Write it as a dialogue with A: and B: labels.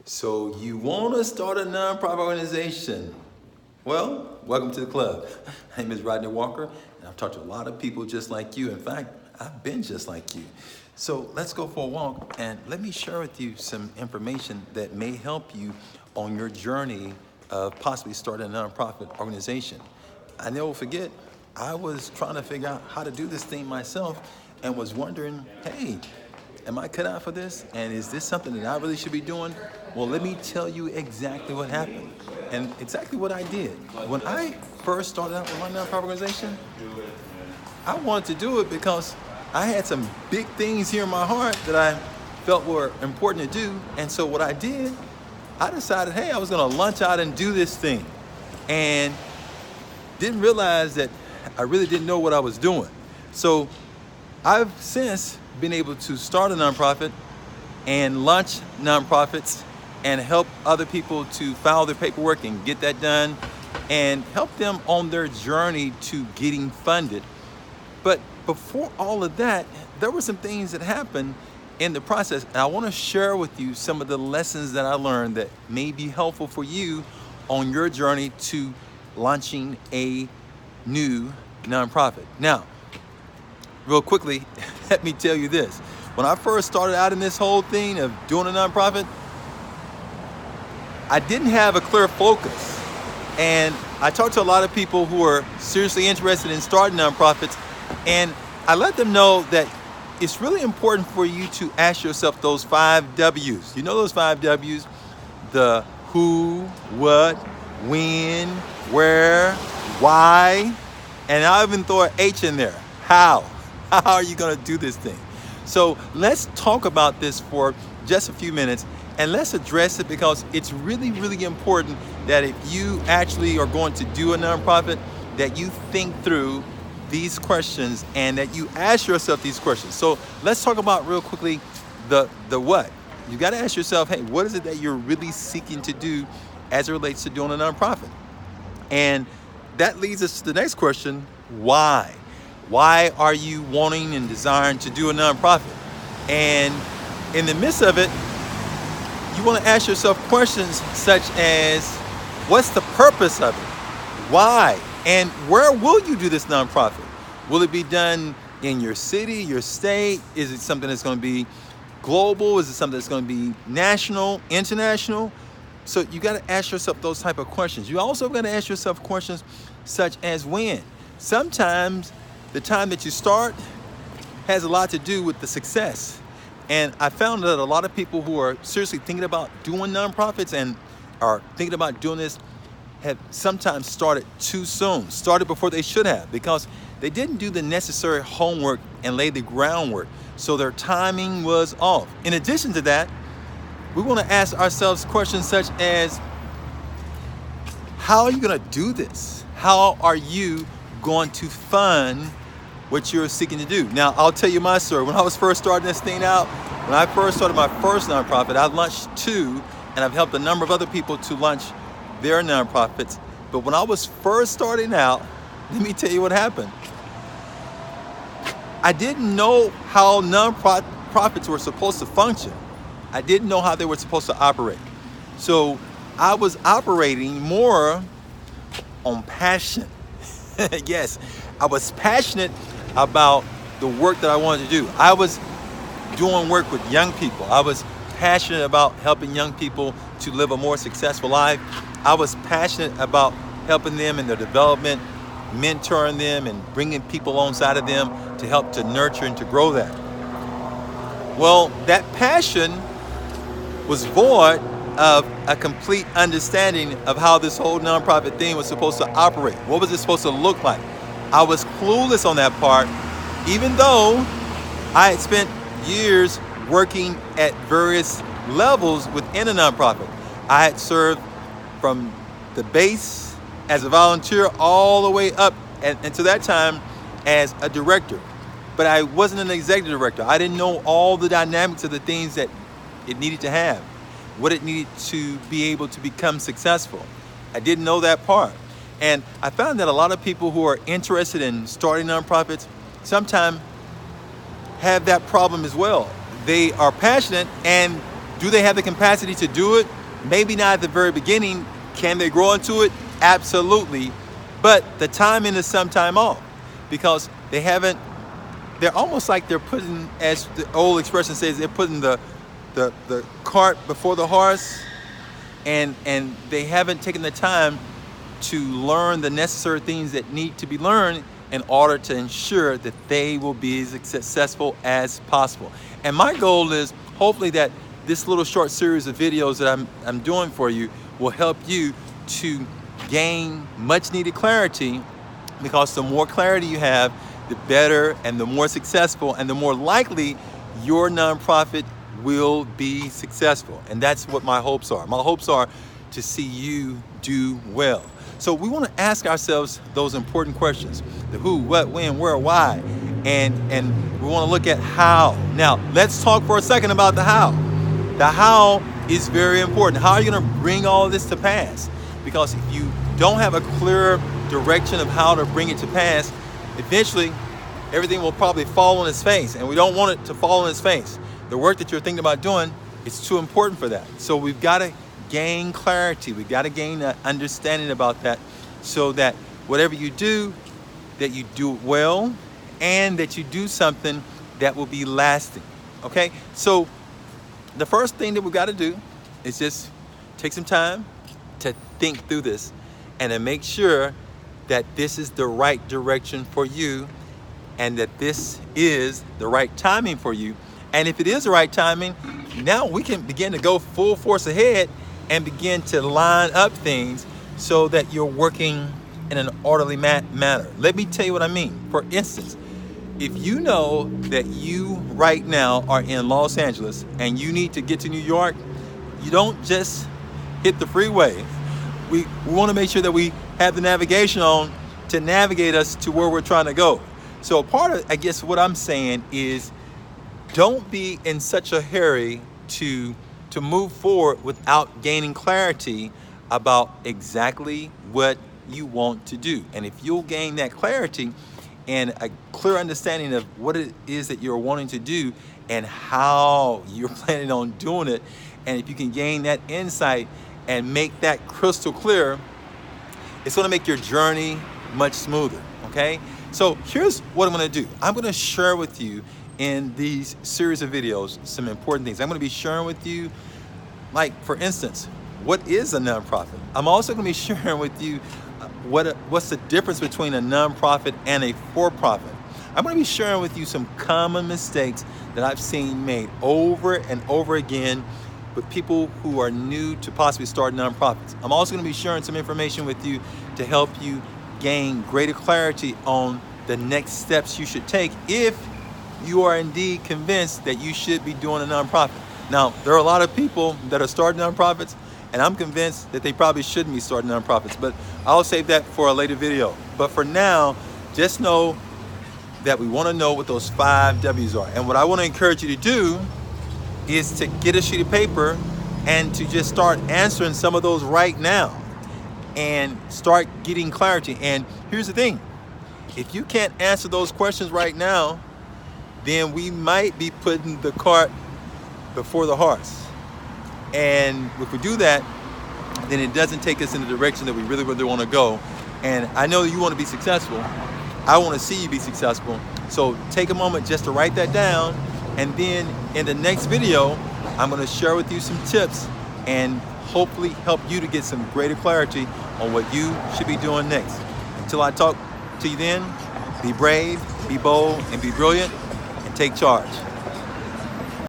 A: So you want to start a nonprofit organization? Well, welcome to the club. My name is Rodney Walker, and I've talked to a lot of people just like you. In fact, I've been just like you. So let's go for a walk, and let me share with you some information that may help you on your journey of possibly starting a nonprofit organization. I never forget, I was trying to figure out how to do this thing myself and was wondering, hey, am I cut out for this? And is this something that I really should be doing? Well, let me tell you exactly what happened and exactly what I did. When I first started out with my nonprofit organization, I wanted to do it because I had some big things here in my heart that I felt were important to do. And so what I did, I decided, hey, I was gonna lunch out and do this thing. And didn't realize that I really didn't know what I was doing. So I've since been able to start a nonprofit and launch nonprofits and help other people to file their paperwork and get that done and help them on their journey to getting funded. But before all of that, there were some things that happened in the process, and I want to share with you some of the lessons that I learned that may be helpful for you on your journey to launching a new nonprofit. Now, real quickly, let me tell you this. When I first started out in this whole thing of doing a nonprofit, I didn't have a clear focus. And I talked to a lot of people who are seriously interested in starting nonprofits, and I let them know that it's really important for you to ask yourself those 5 W's. You know those 5 W's? The who, what, when, where, why, and I even throw an H in there. How? How are you gonna do this thing? So let's talk about this for just a few minutes and let's address it, because it's really, really important that if you actually are going to do a nonprofit, that you think through these questions and that you ask yourself these questions. So let's talk about real quickly the what. You gotta ask yourself, hey, what is it that you're really seeking to do as it relates to doing a nonprofit? And that leads us to the next question, why? Why are you wanting and desiring to do a nonprofit? And in the midst of it, you want to ask yourself questions such as, what's the purpose of it? Why? And where will you do this nonprofit? Will it be done in your city, your state? Is it something that's going to be global? Is it something that's going to be national, international? So you got to ask yourself those type of questions. You also got to ask yourself questions such as when. Sometimes the time that you start has a lot to do with the success. And I found that a lot of people who are seriously thinking about doing nonprofits and are thinking about doing this have sometimes started too soon, started before they should have, because they didn't do the necessary homework and lay the groundwork. So their timing was off. In addition to that, we want to ask ourselves questions such as, how are you going to do this? How are you going to fund what you're seeking to do? Now, I'll tell you my story. When I was first starting this thing out, when I first started my first nonprofit, I launched 2, and I've helped a number of other people to launch their nonprofits. But when I was first starting out, let me tell you what happened. I didn't know how nonprofits were supposed to function. I didn't know how they were supposed to operate. So I was operating more on passion. Yes, I was passionate about the work that I wanted to do. I was doing work with young people. I was passionate about helping young people to live a more successful life. I was passionate about helping them in their development, mentoring them, and bringing people alongside of them to help to nurture and to grow that. Well, that passion was void of a complete understanding of how this whole nonprofit thing was supposed to operate. What was it supposed to look like? I was clueless on that part, even though I had spent years working at various levels within a nonprofit. I had served from the base as a volunteer all the way up and to that time as a director. But I wasn't an executive director. I didn't know all the dynamics of the things that it needed to have, what it needed to be able to become successful. I didn't know that part. And I found that a lot of people who are interested in starting nonprofits sometimes have that problem as well. They are passionate and Do they have the capacity to do it? Maybe not at the very beginning. Can they grow into it? Absolutely. But the timing is sometime off because they're almost like they're putting, as the old expression says, they're putting the cart before the horse, and they haven't taken the time to learn the necessary things that need to be learned in order to ensure that they will be as successful as possible. And my goal is hopefully that this little short series of videos that I'm doing for you will help you to gain much needed clarity, because the more clarity you have, the better and the more successful and the more likely your nonprofit will be successful. And that's what my hopes are. My hopes are to see you do well. So we want to ask ourselves those important questions: the who, what, when, where, why, and we want to look at how. Now, let's talk for a second about the how. The how is very important. How are you going to bring all of this to pass? Because if you don't have a clear direction of how to bring it to pass, eventually everything will probably fall on its face, and we don't want it to fall on its face. The work that you're thinking about doing is too important for that. So we've got to gain clarity. We've got to gain an understanding about that, so that whatever you do, that you do it well, and that you do something that will be lasting. Okay? So the first thing that we've got to do is just take some time to think through this and to make sure that this is the right direction for you, and that this is the right timing for you. And if it is the right timing, now we can begin to go full force ahead and begin to line up things so that you're working in an orderly manner. Let me tell you what I mean. For instance, if you know that you right now are in Los Angeles and you need to get to New York, you don't just hit the freeway. We want to make sure that we have the navigation on to navigate us to where we're trying to go. So part of, I guess, what I'm saying is, don't be in such a hurry to move forward without gaining clarity about exactly what you want to do. And if you'll gain that clarity and a clear understanding of what it is that you're wanting to do and how you're planning on doing it, and if you can gain that insight and make that crystal clear, it's going to make your journey much smoother. Okay? So here's what I'm going to do. I'm going to share with you in these series of videos some important things. I'm going to be sharing with you, like, for instance, what is a nonprofit? I'm also going to be sharing with you what's the difference between a nonprofit and a for-profit. I'm going to be sharing with you some common mistakes that I've seen made over and over again with people who are new to possibly start nonprofits. I'm also going to be sharing some information with you to help you gain greater clarity on the next steps you should take if you are indeed convinced that you should be doing a nonprofit. Now, there are a lot of people that are starting nonprofits, and I'm convinced that they probably shouldn't be starting nonprofits, but I'll save that for a later video. But for now, just know that we want to know what those 5 W's are. And what I want to encourage you to do is to get a sheet of paper and to just start answering some of those right now and start getting clarity. And here's the thing: if you can't answer those questions right now, then we might be putting the cart before the horse. And if we do that, then it doesn't take us in the direction that we really want to go. And I know you want to be successful. I want to see you be successful. So take a moment just to write that down. And then in the next video, I'm going to share with you some tips and hopefully help you to get some greater clarity on what you should be doing next. Until I talk to you then, be brave, be bold, and be brilliant, and take charge.